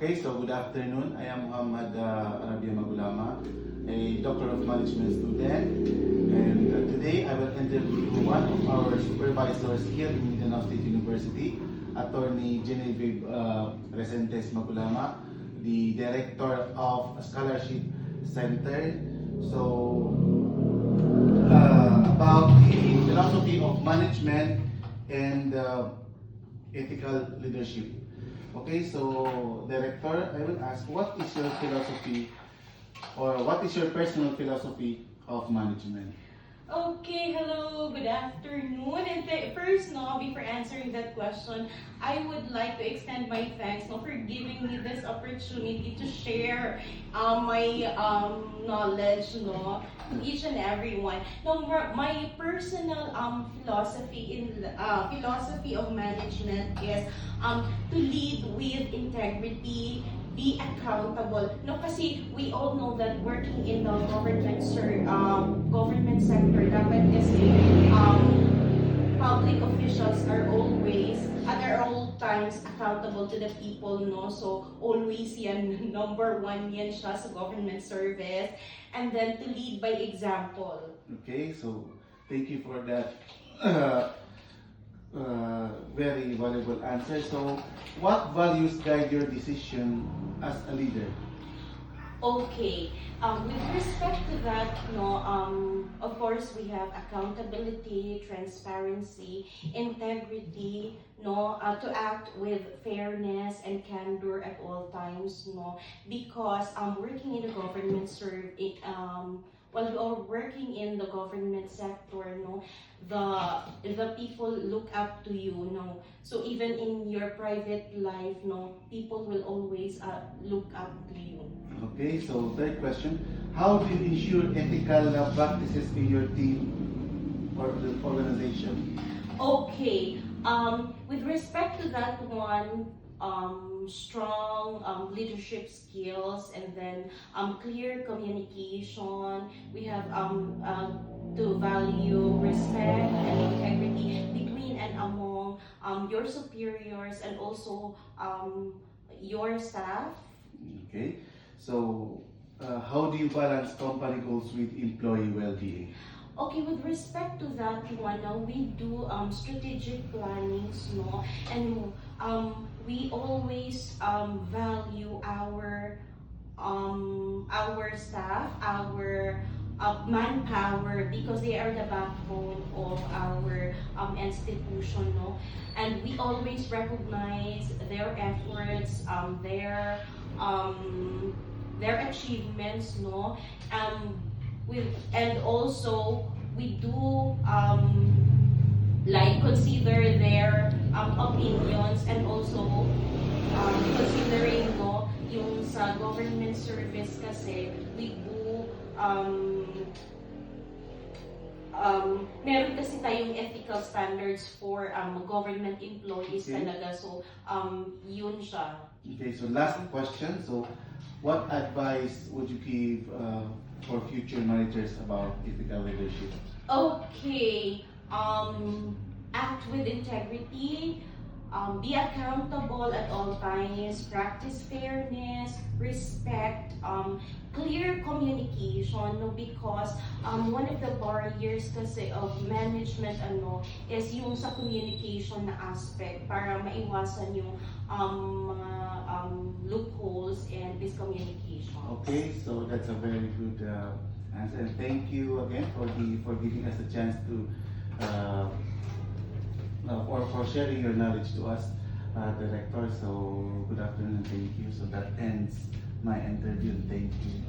Okay, so good afternoon. I am Muhammad Arabia Magulama, a Doctor of Management student. And today I will interview one of our supervisors here in Mindanao State University, Attorney Genevieve Resentes Magulama, the Director of Scholarship Center. So, about the philosophy of management and ethical leadership. Okay, so Director, I will ask, what is your philosophy or what is your personal philosophy of management? Okay, hello, good afternoon. And first, before answering that question, I would like to extend my thanks for giving me this opportunity to share my knowledge to each and everyone. My personal philosophy of management is to lead with integrity, be accountable. No, kasi we all know that working in the government sector, dapat kasi public officials are always at all times accountable to the people, no? So always yan, number one yan siya sa government service. And then to lead by example. Okay, so thank you for that very valuable answer. So, what values guide your decision as a leader? Okay. With respect to that, of course, we have accountability, transparency, integrity, to act with fairness and candor at all times, because working in the government while you are working in the government sector, the people look up to you, So even in your private life, people will always look up to you. Okay, so third question. How do you ensure ethical practices in your team or the organization? Okay, with respect to that one, strong leadership skills, and then clear communication. We have to value respect and integrity between and among your superiors and also your staff. Okay, so how do you balance company goals with employee well-being? Okay, with respect to that one, we do strategic plannings, and we always value our staff, our manpower, because they are the backbone of our institution, and we always recognize their efforts, their achievements, and also we do like consider their opinions, and also considering yung sa government service kasi we do meron kasi tayong ethical standards for government employees. Okay. Talaga, so yun siya. Okay, so last question. So, what advice would you give for future managers about ethical leadership? Okay, act with integrity, be accountable at all times, practice fairness, respect, clear communication, because one of the barriers kasi of management is yung sa communication na aspect, para maiwasan yung mga loopholes and miscommunication. Okay, so that's a very good answer. And thank you again for giving us a chance to or for sharing your knowledge to us, Director. So good afternoon and thank you. So that ends my interview. Thank you.